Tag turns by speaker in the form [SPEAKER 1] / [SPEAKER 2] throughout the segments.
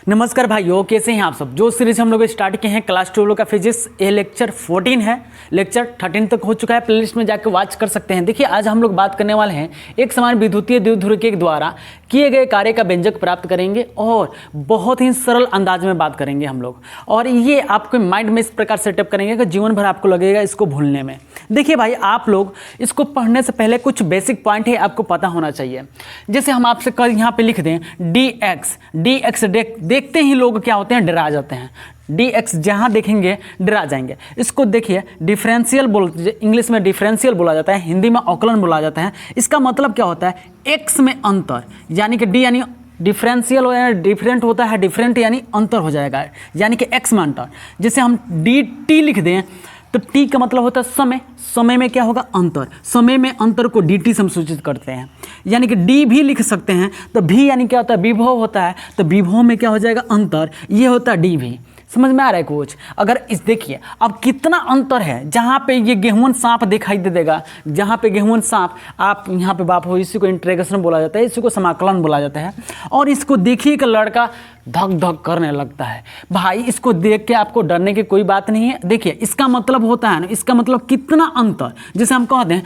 [SPEAKER 1] नमस्कार भाइयों, कैसे हैं आप सब। जो सीरीज हम लोग स्टार्ट किए हैं क्लास 12 का फिजिक्स, ये लेक्चर 14 है। लेक्चर 13 तक हो चुका है, प्लेलिस्ट में जाकर वॉच कर सकते हैं। देखिए, आज हम लोग बात करने वाले हैं एक समान विद्युतीय द्विध्रुव के द्वारा किए गए कार्य का व्यंजक प्राप्त करेंगे और बहुत ही सरल अंदाज में बात करेंगे हम लोग। और ये आपके माइंड में इस प्रकार सेटअप करेंगे कि जीवन भर आपको लगेगा इसको भूलने में। देखिए भाई, आप लोग इसको पढ़ने से पहले कुछ बेसिक पॉइंट है आपको पता होना चाहिए। जैसे हम आपसे कल यहाँ पे लिख दें dx देखते ही लोग क्या होते हैं, डरा जाते हैं। dx जहाँ देखेंगे डरा जाएंगे। इसको देखिए, डिफरेंशियल इंग्लिश में डिफरेंशियल बोला जाता है, हिंदी में अवकलन बोला जाता है। इसका मतलब क्या होता है, x में अंतर, यानी कि d यानी डिफरेंशियल हो यानी डिफरेंट होता है, डिफरेंट यानी अंतर हो जाएगा, यानी कि x में अंतर। जैसे हम dt लिख दें तो t का मतलब होता है समय, समय में क्या होगा, अंतर। समय में अंतर को dt से हम सूचित करते हैं, यानी कि d भी लिख सकते हैं। तो v यानी क्या होता है, विभव होता है, तो विभव में क्या हो जाएगा, अंतर। ये होता है dv। समझ में आ रहा है कुछ। अगर इस देखिए अब कितना अंतर है, जहाँ पे ये गेहूं सांप दिखाई दे देगा, जहाँ पे गेहूं सांप, आप यहाँ पे बाप हो, इसी को इंटीग्रेशन बोला जाता है, इसी को समाकलन बोला जाता है। और इसको देखिए कि लड़का धक धक करने लगता है। भाई, इसको देख के आपको डरने की कोई बात नहीं है। देखिए, इसका मतलब होता है ना, इसका मतलब कितना अंतर। जैसे हम कह दें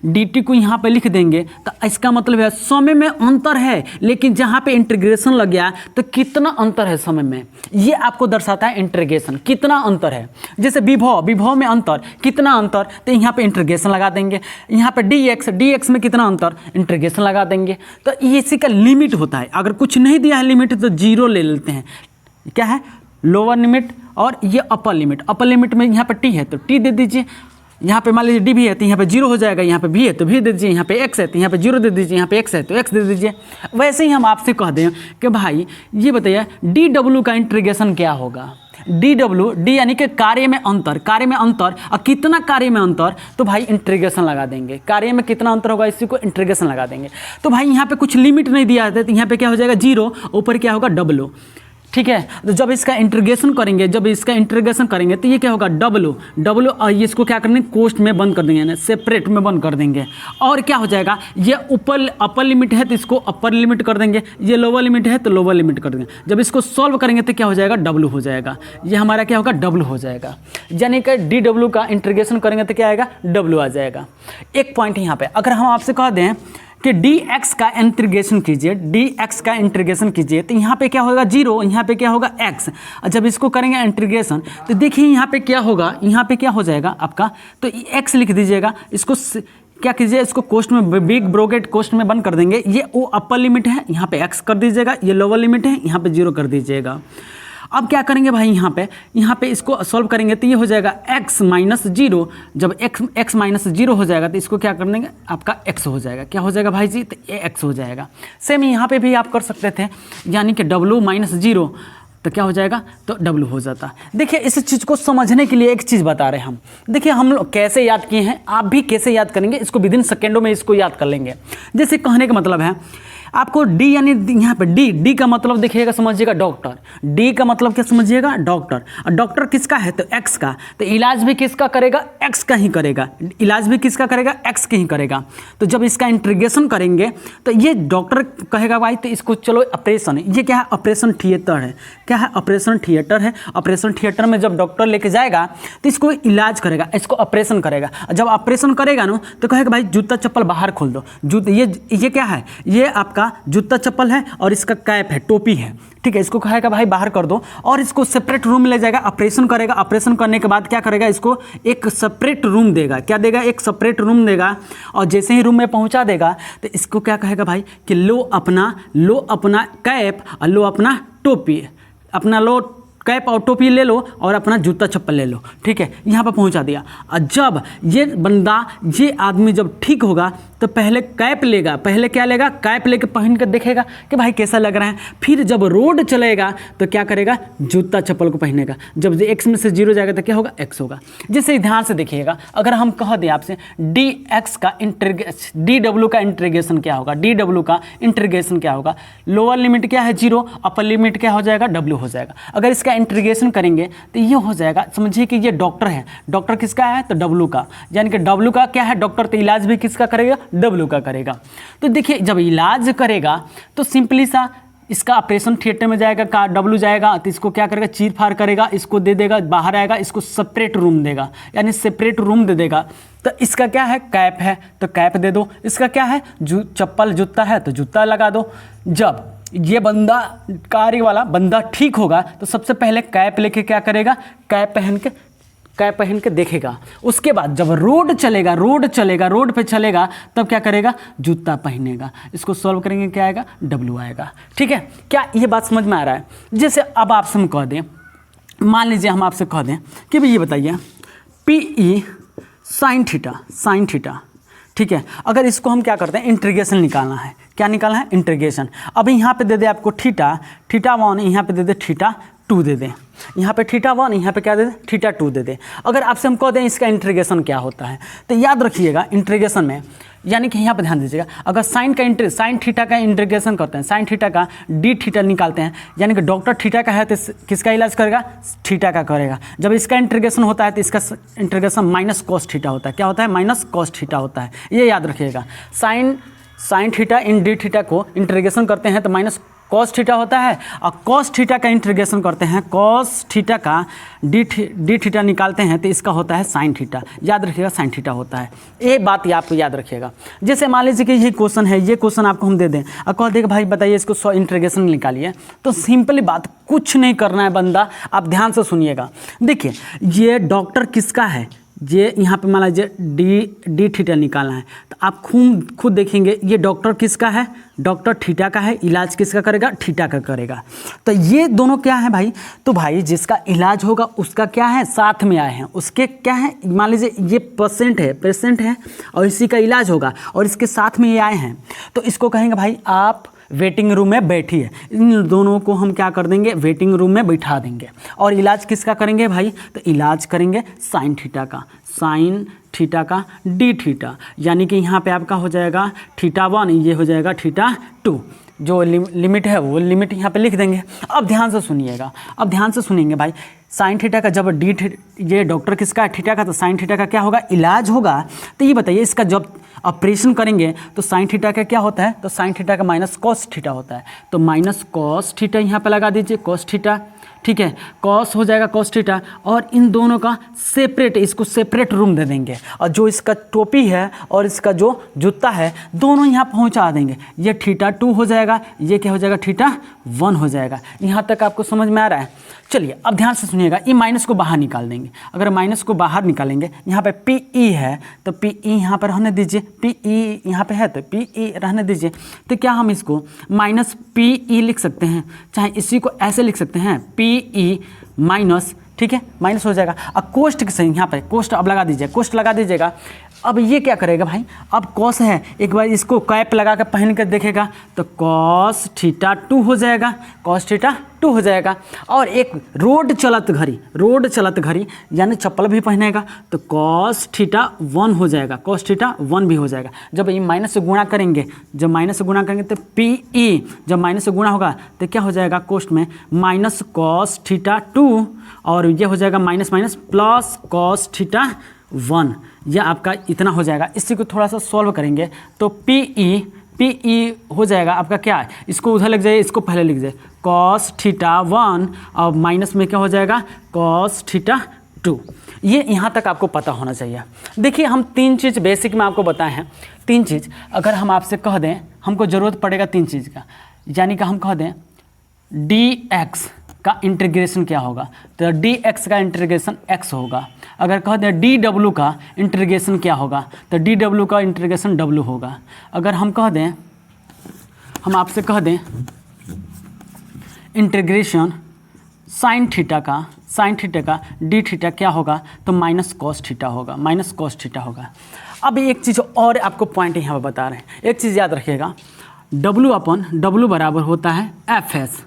[SPEAKER 1] dt को यहाँ पे लिख देंगे तो इसका मतलब है समय में अंतर है, लेकिन जहाँ पे इंटीग्रेशन लग गया तो कितना अंतर है समय में, ये आपको दर्शाता है इंटीग्रेशन, कितना अंतर है। जैसे विभव में अंतर, कितना अंतर, तो यहाँ पे इंटीग्रेशन लगा देंगे। यहाँ पे dx में कितना अंतर, इंटीग्रेशन लगा देंगे। तो ये इसी का लिमिट होता है। अगर कुछ नहीं दिया है लिमिट तो जीरो ले लेते हैं। क्या है, लोअर लिमिट, और ये अपर लिमिट। अपर लिमिट में यहाँ पे t है तो t दे दीजिए, यहाँ पे मान लीजिए d भी है तो यहाँ पे 0 हो जाएगा, यहाँ पे v है तो v दे दीजिए, यहाँ पे x है तो यहाँ पे 0 दे दीजिए, यहाँ पे x है तो x दे दीजिए। वैसे ही हम आपसे कह दें कि भाई ये बताइए dw का इंटीग्रेशन क्या होगा। d यानी कि कार्य में अंतर, कार्य में अंतर। और कितना कार्य में अंतर, तो भाई इंटीग्रेशन लगा देंगे। कार्य में कितना अंतर होगा, इसी को इंटीग्रेशन लगा देंगे। तो भाई यहाँ पे कुछ लिमिट नहीं दिया है तो यहाँ पे क्या हो जाएगा, 0, ऊपर क्या होगा, w। ठीक है, तो जब इसका इंटीग्रेशन करेंगे तो ये क्या होगा, w। और ये इसको क्या करेंगे, कोष्ठ में बंद कर देंगे, यानी सेपरेट में बंद कर देंगे। और क्या हो जाएगा, ये ऊपर अपर लिमिट है तो इसको अपर लिमिट कर देंगे, ये लोअर लिमिट है तो लोअर लिमिट कर देंगे। जब इसको सॉल्व करेंगे तो क्या हो जाएगा, w हो जाएगा। ये हमारा क्या होगा, w हो जाएगा। यानी कि dw का इंटीग्रेशन करेंगे तो क्या आएगा, w आ जाएगा। एक पॉइंट यहाँ पे, अगर हम आपसे कह दें कि dx का इंटीग्रेशन कीजिए, तो यहाँ पे क्या होगा, 0, यहाँ पे क्या होगा, x। जब इसको करेंगे इंटीग्रेशन तो देखिए यहाँ पे क्या होगा, यहाँ पे क्या हो जाएगा आपका, तो x लिख दीजिएगा। इसको क्या कीजिए, इसको कोष्ठ में, बिग ब्रैकेट कोष्ठ में बंद कर देंगे। ये वो अपर लिमिट है, यहाँ पे x कर दीजिएगा। ये लोअर लिमिट है, यहाँ पे 0 कर दीजिएगा। अब क्या करेंगे भाई, यहाँ पे इसको सॉल्व करेंगे तो ये हो जाएगा x माइनस 0। जब x माइनस 0 हो जाएगा तो इसको क्या कर देंगे, आपका x हो जाएगा। क्या हो जाएगा भाई जी, तो ये x हो जाएगा। सेम यहाँ पे भी आप कर सकते थे, यानी कि w माइनस 0 तो क्या हो जाएगा, तो w हो जाता। देखिए, इस चीज़ को समझने के लिए एक चीज़ बता रहे हैं हम। देखिए, हम लोग कैसे याद किए हैं, आप भी कैसे याद करेंगे, इसको विदिन सेकेंडों में इसको याद कर लेंगे। जैसे कहने का मतलब है आपको d, यानी यहाँ पे d का मतलब देखिएगा, समझिएगा डॉक्टर। d का मतलब क्या समझिएगा, डॉक्टर। और डॉक्टर किसका है, तो x का। तो इलाज भी किसका करेगा, x का ही करेगा। इलाज भी किसका करेगा, x का ही करेगा। तो जब इसका इंटीग्रेशन करेंगे तो ये डॉक्टर कहेगा भाई, तो इसको चलो ऑपरेशन, ये क्या है, ऑपरेशन थिएटर है। क्या है, ऑपरेशन थिएटर है। ऑपरेशन थिएटर में जब डॉक्टर लेके जाएगा तो इसको इलाज करेगा, इसको ऑपरेशन करेगा। जब ऑपरेशन करेगा ना तो कहेगा भाई जूता चप्पल बाहर खोल दो। ये क्या है, ये आपका जूता चप्पल है और इसका कैप है, टोपी है। ठीक है, इसको कहेगा भाई बाहर कर दो, और इसको सेपरेट रूम ले जाएगा, ऑपरेशन करेगा। ऑपरेशन करने के बाद क्या करेगा, इसको एक सेपरेट रूम देगा। क्या देगा, एक सेपरेट रूम देगा। और जैसे ही रूम में पहुंचा देगा तो इसको क्या कहेगा भाई कि लो अपना कैप और लो अपना टोपी, अपना लो कैप और टोपी ले लो और अपना जूता चप्पल ले लो। ठीक है, यहाँ पर पहुँचा दिया। और जब ये आदमी जब ठीक होगा तो पहले कैप लेगा, पहले क्या लेगा, कैप लेके पहन कर देखेगा कि भाई कैसा लग रहा है। फिर जब रोड चलेगा तो क्या करेगा, जूता चप्पल को पहनेगा। जब x में से 0 जाएगा तो क्या होगा, x होगा। जैसे ध्यान से देखिएगा, अगर हम कह दें आपसे dw का इंटीग्रेशन क्या होगा, dw का इंटीग्रेशन क्या होगा, लोअर लिमिट क्या है 0, अपर लिमिट क्या हो जाएगा, w हो जाएगा। अगर इसका इंटीग्रेशन करेंगे तो ये हो जाएगा, समझिए कि ये डॉक्टर है। डॉक्टर किसका है, तो w का, यानी कि w का क्या है, डॉक्टर। तो इलाज भी किसका करेगा, w का करेगा। तो देखिए, जब इलाज करेगा तो सिंपली सा इसका ऑपरेशन थिएटर में जाएगा, का डब्लू जाएगा तो इसको क्या करेगा, चीर फाड़ करेगा, इसको दे देगा, बाहर आएगा, इसको सेपरेट रूम देगा, यानी सेपरेट रूम दे देगा। तो इसका क्या है, कैप है तो कैप दे दो। इसका क्या है, चप्पल जूता है तो जूता लगा दो। जब ये बंदा, कार्य वाला बंदा ठीक होगा तो सबसे पहले कैप लेके क्या करेगा, कैप पहन के देखेगा। उसके बाद जब रोड पे चलेगा तब क्या करेगा, जूता पहनेगा। इसको सॉल्व करेंगे, क्या आएगा, डब्लू आएगा। ठीक है, क्या ये बात समझ में आ रहा है? जैसे अब आपसे हम कह दें, मान लीजिए हम आपसे कह दें कि भाई ये बताइए पी ई साइन थीटा, ठीक है। अगर इसको हम क्या करते हैं, इंटीग्रेशन निकालना है। क्या निकालना है, इंटीग्रेशन। अब यहाँ पे दे दे आपको थीटा 1, यहाँ पे दे दे थीटा 2 दे दे, यहाँ पे थीटा 1, यहाँ पे क्या दे दे, थीटा 2 दे दे। अगर आपसे हम कह दें इसका इंटीग्रेशन क्या होता है, तो याद रखिएगा इंटीग्रेशन में, यानी कि यहाँ पे ध्यान दीजिएगा, अगर साइन थीटा का इंटीग्रेशन करते हैं, साइन थीटा का डी थीटा निकालते हैं, यानी कि डॉक्टर थीटा का है तो किसका इलाज करेगा, थीटा का करेगा। जब इसका इंटीग्रेशन होता है तो इसका इंटीग्रेशन माइनस कॉस थीटा होता है। क्या होता है, माइनस कॉस थीटा होता है। ये याद रखिएगा, sine theta in D theta को इंटीग्रेशन करते हैं तो माइनस कॉस थीटा होता है, और कॉस थीटा का इंटीग्रेशन करते हैं, कॉस थीटा का डी थीटा निकालते हैं तो इसका होता है साइन थीटा। याद रखिएगा, साइन थीटा होता है। ये बात आपको याद रखिएगा। जैसे मान लीजिए कि ये क्वेश्चन है, ये क्वेश्चन आपको हम दे दें और कह दें भाई बताइए इसको इंटीग्रेशन निकालिए, तो सिंपली बात, कुछ नहीं करना है बंदा, आप ध्यान से सुनिएगा। देखिए ये डॉक्टर किसका है, ये यहाँ पे मान लीजिए डी थीटा निकालना है, तो आप खुद देखेंगे ये डॉक्टर किसका है, डॉक्टर थीटा का है। इलाज किसका करेगा, थीटा का करेगा। तो ये दोनों क्या है भाई, तो भाई जिसका इलाज होगा उसका क्या है, साथ में आए हैं, उसके क्या है, मान लीजिए ये पेशेंट है और इसी का इलाज होगा और इसके साथ में ये आए हैं, तो इसको कहेंगे भाई आप वेटिंग रूम में बैठिए। इन दोनों को हम क्या कर देंगे, वेटिंग रूम में बैठा देंगे। और इलाज किसका करेंगे भाई, तो इलाज करेंगे साइन थीटा का डी थीटा, यानी कि यहाँ पे आपका हो जाएगा थीटा 1, ये हो जाएगा थीटा 2। जो लिमिट है वो लिमिट यहाँ पे लिख देंगे। अब ध्यान से सुनिएगा, अब ध्यान से सुनेंगे भाई, साइन थीटा का जब ये डॉक्टर किसका है, थीटा का, तो साइन थीटा का क्या होगा, इलाज होगा। तो ये बताइए इसका जब ऑपरेशन करेंगे तो साइन थीटा का क्या होता है, तो साइन थीटा का माइनस कॉस थीटा होता है। तो माइनस कॉस थीटा यहाँ पे लगा दीजिए, कॉस थीटा, ठीक है, कॉस हो जाएगा कॉस थीटा, और इन दोनों का सेपरेट, इसको सेपरेट रूम दे देंगे। और जो इसका टोपी है और इसका जो जूता है दोनों यहाँ पहुँचा देंगे। ये थीटा 2 हो जाएगा, ये क्या हो जाएगा, थीटा 1 हो जाएगा। यहाँ तक आपको समझ में आ रहा है? चलिए अब ध्यान से सुनिएगा, ये माइनस को बाहर निकाल देंगे। अगर माइनस को बाहर निकालेंगे, यहाँ पे पी ई है तो पी ई यहाँ पर रहने दीजिए, पी ई यहाँ पे है तो पी ई रहने दीजिए। तो क्या हम इसको माइनस पी ई लिख सकते हैं, चाहे इसी को ऐसे लिख सकते हैं, पी ई माइनस, ठीक है, माइनस हो जाएगा। अब कोष्ट के सही यहाँ पे कोष्ट अब लगा दीजिए, कोष्ट लगा दीजिएगा। अब ये क्या करेगा भाई, अब कॉस है, एक बार इसको कैप लगा कर पहन कर देखेगा तो कॉस थीटा 2 हो जाएगा, कॉस थीटा 2 हो जाएगा। और एक रोड चलत घड़ी यानी चप्पल भी पहनेगा तो कॉस थीटा 1 हो जाएगा, कॉस थीटा 1 भी हो जाएगा। जब ये माइनस से गुणा करेंगे, तो पी ई जब माइनस से गुणा होगा तो क्या हो जाएगा, कोष्ट में माइनस कॉस थीटा 2, और ये हो जाएगा minus minus plus cos theta 1। यह आपका इतना हो जाएगा। इसी को थोड़ा सा सॉल्व करेंगे तो पी ई हो जाएगा आपका क्या है, इसको उधर लिख जाइए, इसको पहले लिख जाइए, कॉस थीटा 1 और माइनस में क्या हो जाएगा, कॉस थीटा 2। ये यहाँ तक आपको पता होना चाहिए। देखिए हम 3 चीज़ बेसिक में आपको बताए हैं। 3 चीज़ अगर हम आपसे कह दें, हमको ज़रूरत पड़ेगा 3 चीज़ का, यानी कि हम कह दें डी एक्स का इंटीग्रेशन क्या होगा, तो डी एक्स का इंटीग्रेशन एक्स होगा। अगर कह दें डी डब्ल्यू का इंटीग्रेशन क्या होगा, तो डी डब्ल्यू का इंटीग्रेशन डब्ल्यू होगा। अगर हम कह दें, हम आपसे कह दें इंटीग्रेशन साइन थीटा का डी थीटा क्या होगा, तो माइनस कॉस थीटा होगा, माइनस कॉस थीटा होगा। अब एक चीज़ और आपको पॉइंट यहाँ पर बता रहे हैं, एक चीज़ याद रखिएगा, डब्ल्यू बराबर होता है एफ एस,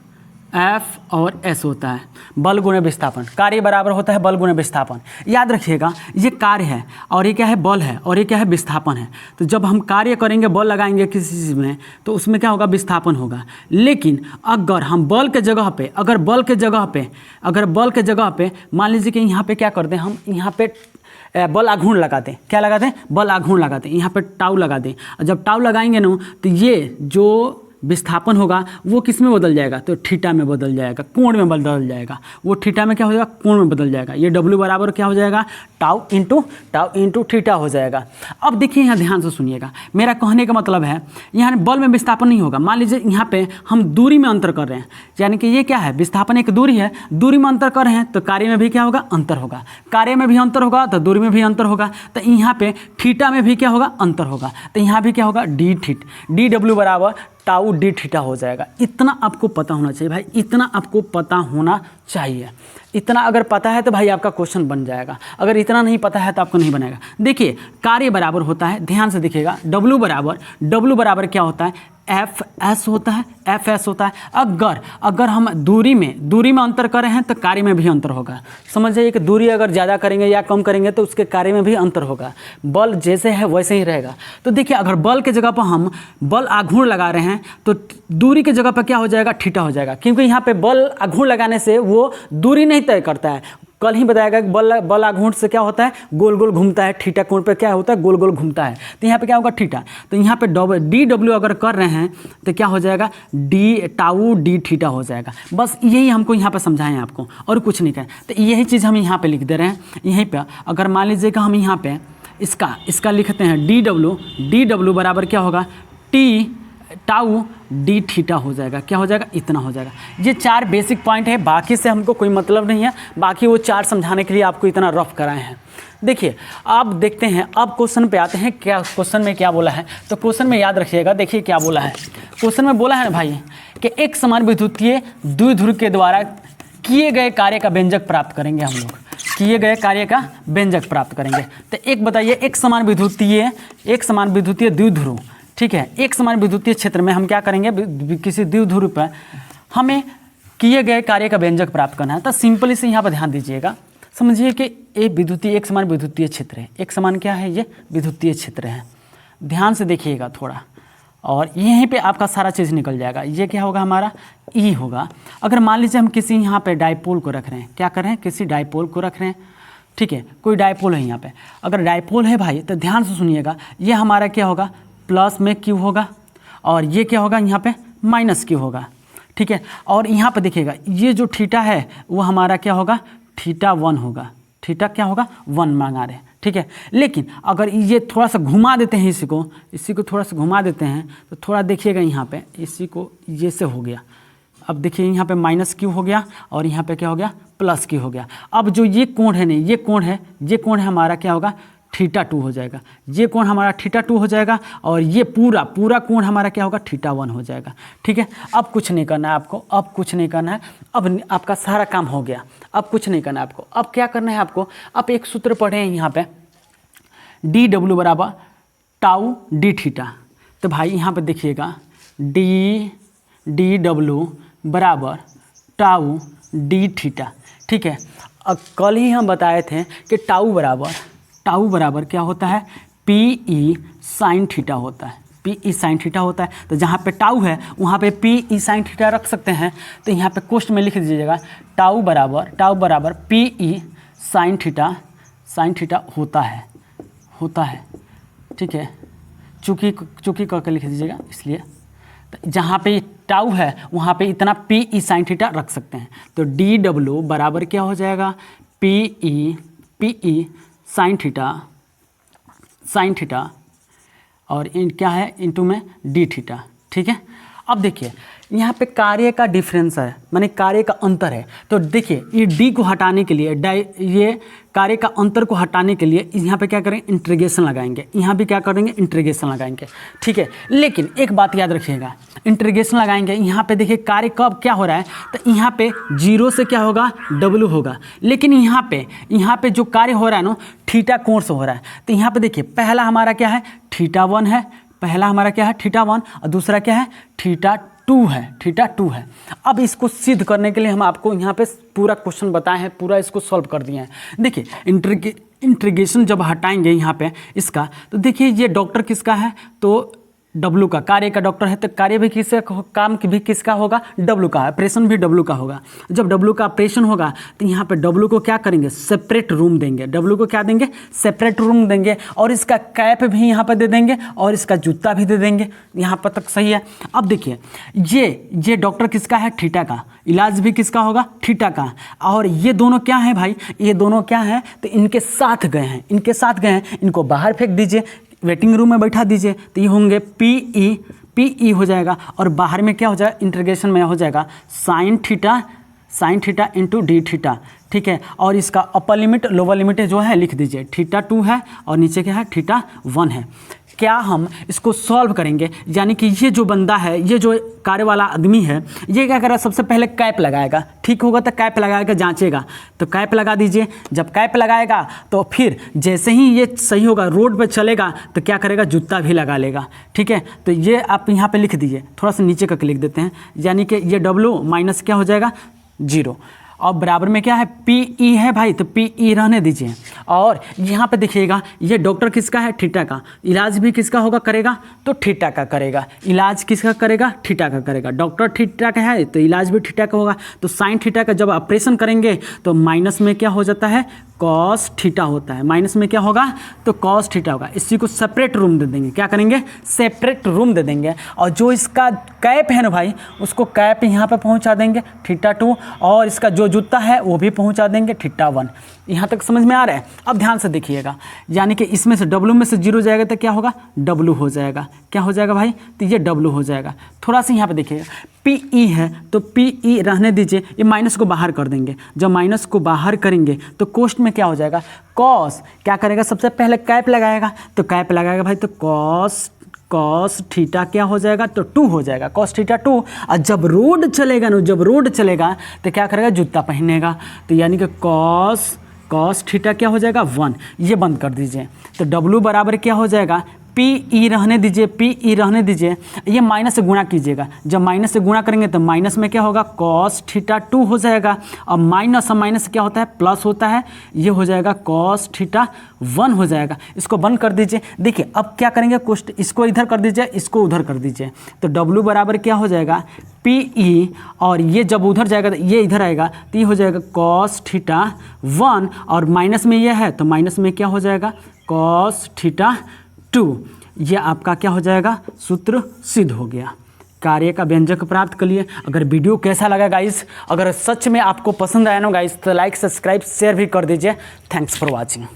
[SPEAKER 1] एफ और एस होता है बल गुणे विस्थापन, कार्य बराबर होता है बल गुणे विस्थापन। याद रखिएगा ये कार्य है और ये क्या है, बल है, और ये क्या है, विस्थापन है। तो जब हम कार्य करेंगे, बल लगाएंगे किसी चीज़ में, तो उसमें क्या होगा, विस्थापन होगा। लेकिन अगर हम बल के जगह पे, अगर बल के जगह पे मान लीजिए कि यहाँ पे क्या कर दें, हम यहाँ पे बल आघूर्ण लगा दें, क्या लगा दें, बल आघूर्ण लगा दें, यहाँ पे टाउ लगा दें। और जब टाउ लगाएंगे ना, तो ये जो विस्थापन होगा वो किस में बदल जाएगा, तो थीटा में बदल जाएगा, कोण में बदल जाएगा। वो थीटा में क्या हो जाएगा, कोण में बदल जाएगा। ये W बराबर क्या हो जाएगा, टाउ इंटू थीटा हो जाएगा। अब देखिए यहाँ ध्यान से सुनिएगा, मेरा कहने का मतलब है यहाँ बल में विस्थापन नहीं होगा। मान लीजिए यहाँ पे हम दूरी में अंतर कर रहे हैं, यानी कि ये क्या है, विस्थापन एक दूरी है, दूरी में अंतर कर रहे हैं तो कार्य में भी क्या होगा, अंतर होगा। कार्य में भी अंतर होगा तो दूरी में भी अंतर होगा। तो यहाँ पे थीटा में भी क्या होगा, अंतर होगा। तो यहाँ भी क्या होगा, डी डब्ल्यू बराबर टाउ डी थीटा हो जाएगा। इतना आपको पता होना चाहिए भाई, इतना आपको पता होना चाहिए। इतना अगर पता है तो भाई आपका क्वेश्चन बन जाएगा, अगर इतना नहीं पता है तो आपको नहीं बनेगा। देखिए कार्य बराबर होता है, ध्यान से देखिएगा, W बराबर क्या होता है, एफ एस होता है। अगर हम दूरी में अंतर कर रहे हैं तो कार्य में भी अंतर होगा। समझ जाइए कि दूरी अगर ज़्यादा करेंगे या कम करेंगे तो उसके कार्य में भी अंतर होगा। बल जैसे है वैसे ही रहेगा। तो देखिए अगर बल के जगह पर हम बल आघूर्ण लगा रहे हैं तो दूरी की जगह पर क्या हो जाएगा, थीटा हो जाएगा, क्योंकि यहाँ पे बल आघूर्ण लगाने से वो दूरी नहीं तय करता है। कल ही बताएगा कि बल आघूर्ण से क्या होता है, गोल गोल घूमता है, थीटा कोण पे क्या होता है, गोल गोल घूमता है। तो यहाँ पे क्या होगा, थीटा। तो यहाँ पे डी डब्ल्यू अगर कर रहे हैं तो क्या हो जाएगा, टाउ डी थीटा हो जाएगा। बस यही हमको यहाँ पे समझाएं आपको, और कुछ नहीं करें। तो यही चीज़ हम यहाँ पे लिख दे रहे हैं। यहीं पे अगर मान लीजिएगा हम यहाँ पे इसका लिखते हैं डी डब्ल्यू बराबर क्या होगा, टाउ डी थीटा हो जाएगा। क्या हो जाएगा, इतना हो जाएगा। ये 4 बेसिक पॉइंट है, बाकी से हमको कोई मतलब नहीं है। बाकी वो 4 समझाने के लिए आपको इतना रफ कराए हैं। देखिए अब देखते हैं, अब क्वेश्चन पे आते हैं। क्या क्वेश्चन में क्या बोला है, तो क्वेश्चन में याद रखिएगा। देखिए क्या बोला है, क्वेश्चन में बोला है ना भाई कि एक समान विद्युतीय द्विध्रुव के द्वारा किए गए कार्य का व्यंजक प्राप्त करेंगे। हम लोग किए गए कार्य का व्यंजक प्राप्त करेंगे। तो एक बताइए, एक समान विद्युतीय द्विध्रुव, ठीक है, एक समान विद्युतीय क्षेत्र में हम क्या करेंगे, किसी द्विध्रुव पर हमें किए गए कार्य का व्यंजक प्राप्त करना है। तो सिंपल इसे यहाँ पर ध्यान दीजिएगा। समझिए कि एक समान विद्युतीय क्षेत्र है। एक समान क्या है, ये विद्युतीय क्षेत्र है। ध्यान से देखिएगा थोड़ा, और यहीं पे आपका सारा चीज़ निकल जाएगा। ये क्या होगा, हमारा ई होगा। अगर मान लीजिए हम किसी यहाँ पे डायपोल को रख रहे हैं, क्या कर रहे हैं, किसी डायपोल को रख रहे हैं, ठीक है, कोई डायपोल है यहाँ पे। अगर डायपोल है भाई तो ध्यान से सुनिएगा, ये हमारा क्या होगा, प्लस में क्यू होगा, और ये क्या होगा, यहाँ पे माइनस क्यू होगा, ठीक है। और यहाँ पे देखिएगा ये जो थीटा है वो हमारा क्या होगा, थीटा 1 होगा। थीटा क्या होगा, 1 मांगा रहे हैं, ठीक है। लेकिन अगर ये थोड़ा सा घुमा देते हैं, इसी को थोड़ा सा घुमा देते हैं, तो थोड़ा देखिएगा यहाँ पे, इसी को ये से हो गया। अब देखिए यहाँ पे माइनस क्यू हो गया, और यहाँ पे क्या हो गया, प्लस क्यू हो गया। अब जो ये कोण है, नहीं ये कोण है हमारा क्या होगा, थीटा 2 हो जाएगा। ये कोण हमारा थीटा 2 हो जाएगा, और ये पूरा कोण हमारा क्या होगा, थीटा 1 हो जाएगा, ठीक है। अब कुछ नहीं करना है आपको, अब कुछ नहीं करना है, अब आपका सारा काम हो गया। अब कुछ नहीं करना है आपको। अब क्या करना है आपको, अब एक सूत्र पढ़े हैं यहाँ पे, डी डब्ल्यू बराबर टाउ डी थीटा। तो भाई यहाँ पे देखिएगा, डी डब्ल्यू बराबर टाउ डी थीटा, ठीक है। अब कल ही हम बताए थे कि टाउ बराबर क्या होता है, पी ई साइन थीटा होता है। पी ई साइन थीटा होता है। तो जहाँ पे टाउ है वहाँ पे पी ई साइन थीटा रख सकते हैं। तो यहाँ पे क्वेश्चन में लिख दीजिएगा, टाउ बराबर पी ई साइन थीटा होता है, ठीक है। चूँकि करके लिख दीजिएगा, इसलिए तो जहाँ पे टाउ है वहाँ पे इतना पी ई साइन थीटा रख सकते हैं। तो डी डब्ल्यू बराबर क्या हो जाएगा, पी ई साइन थीटा और क्या है, इनटू में डी थीटा, ठीक है। अब देखिए यहाँ पे कार्य का डिफरेंस है, माने कार्य का अंतर है। तो देखिए ये डी को हटाने के लिए, ये कार्य का अंतर को हटाने के लिए यहाँ पे क्या करें, इंटीग्रेशन लगाएंगे। यहाँ भी क्या करेंगे, इंटीग्रेशन लगाएंगे, ठीक है। लेकिन एक बात याद रखिएगा, इंटीग्रेशन लगाएंगे यहाँ पे, देखिए कार्य कब क्या हो रहा है, तो यहाँ पे 0 से क्या होगा, W होगा। लेकिन यहाँ पे जो कार्य हो रहा है ना, थीटा कोण से हो रहा है। तो यहाँ पे देखिए पहला हमारा क्या है, थीटा 1 है, पहला हमारा क्या है, थीटा 1, और दूसरा क्या है, थीटा 2 है। अब इसको सिद्ध करने के लिए हम आपको यहाँ पे पूरा क्वेश्चन बताए हैं, पूरा इसको सॉल्व कर दिए हैं। देखिए इंटीग्रेशन जब हटाएंगे यहाँ पे इसका, तो देखिए ये डॉक्टर किसका है, तो डब्लू का, कार्य का डॉक्टर है तो कार्य भी किसका, काम भी किसका होगा, डब्लू का, ऑपरेशन भी डब्लू का होगा। जब डब्लू का ऑपरेशन होगा तो यहाँ पे डब्लू को क्या करेंगे, सेपरेट रूम देंगे, डब्लू को क्या देंगे, सेपरेट रूम देंगे, और इसका कैप भी यहाँ पर दे देंगे और इसका जूता भी दे देंगे। यहाँ पर तक सही है। अब देखिए ये डॉक्टर किसका है, थीटा का, इलाज भी किसका होगा, थीटा का, और ये दोनों क्या हैं भाई, ये दोनों क्या हैं, तो इनके साथ गए हैं, इनके साथ गए हैं, इनको बाहर फेंक दीजिए, वेटिंग रूम में बैठा दीजिए, तो ये होंगे पी ई हो जाएगा, और बाहर में क्या हो जाएगा, इंटीग्रेशन में हो जाएगा sine theta into D theta, ठीक है। और इसका अपर लिमिट लोअर लिमिट जो है लिख दीजिए, θ2 है और नीचे क्या है, θ1 है। क्या हम इसको सॉल्व करेंगे, यानी कि ये जो बंदा है, ये जो कार्य वाला आदमी है, ये क्या करेगा, सबसे पहले कैप लगाएगा, ठीक होगा तो कैप लगाएगा, जांचेगा, तो कैप लगा दीजिए। जब कैप लगाएगा तो फिर जैसे ही ये सही होगा, रोड पे चलेगा तो क्या करेगा, जूता भी लगा लेगा, ठीक है। तो ये आप यहाँ पे लिख दीजिए, थोड़ा सा नीचे करके लिख देते हैं, यानी कि ये W माइनस क्या हो जाएगा, 0, और बराबर में क्या है, PE है भाई, तो PE रहने दीजिए। और यहाँ पे देखिएगा, ये डॉक्टर किसका है, थीटा का, इलाज भी किसका होगा, करेगा तो थीटा का करेगा, इलाज किसका करेगा, थीटा का करेगा। डॉक्टर थीटा का है तो इलाज भी थीटा का होगा, तो साइन थीटा का जब ऑपरेशन करेंगे तो माइनस में क्या हो जाता है, कॉस थीटा होता है, माइनस में क्या होगा, तो कॉस थीटा होगा। इसी को सेपरेट रूम दे देंगे, क्या करेंगे, सेपरेट रूम दे देंगे। और जो इसका कैप है ना भाई, उसको कैप यहाँ पे पहुँचा देंगे, θ2, और इसका जो जूता है वो भी पहुँचा देंगे, θ1। यहाँ तक समझ में आ रहा है। अब ध्यान से देखिएगा, यानी कि इसमें से W में से 0 जाएगा तो क्या होगा, W हो जाएगा, क्या हो जाएगा भाई, तो ये W हो जाएगा। थोड़ा सा यहाँ पे देखिएगा, PE है तो PE रहने दीजिए, ये माइनस को बाहर कर देंगे। जब माइनस को बाहर करेंगे तो कोष्ट में क्या हो जाएगा, कॉस, क्या करेगा, सबसे पहले कैप लगाएगा, तो कैप लगाएगा भाई, तो कॉस थीटा क्या हो जाएगा, तो 2 हो जाएगा, कॉस थीटा 2। और जब रोड चलेगा ना, जब रोड चलेगा तो क्या करेगा, जूता पहनेगा, तो यानी कि कॉस थीटा क्या हो जाएगा, 1। ये बंद कर दीजिए, तो W बराबर क्या हो जाएगा, PE रहने दीजिए, PE रहने दीजिए, ये माइनस से गुणा कीजिएगा। जब माइनस से गुणा करेंगे तो माइनस में क्या होगा, कॉस θ2 हो जाएगा, और माइनस क्या होता है, प्लस होता है, ये हो जाएगा कॉस θ1 हो जाएगा। इसको बंद कर दीजिए। देखिए अब क्या करेंगे, कोष्ट इसको इधर कर दीजिए, इसको उधर कर दीजिए, तो W बराबर क्या हो जाएगा, PE, और ये जब उधर जाएगा तो ये इधर आएगा, तो ये हो जाएगा कॉस θ1, और माइनस में ये है तो माइनस में क्या हो जाएगा, कॉस θ2। ये आपका क्या हो जाएगा, सूत्र सिद्ध हो गया। कार्य का व्यंजक प्राप्त कर लिए। अगर वीडियो कैसा लगा गाइस, अगर सच में आपको पसंद आया ना गाइस, तो लाइक, सब्सक्राइब, शेयर भी कर दीजिए। Thanks for watching.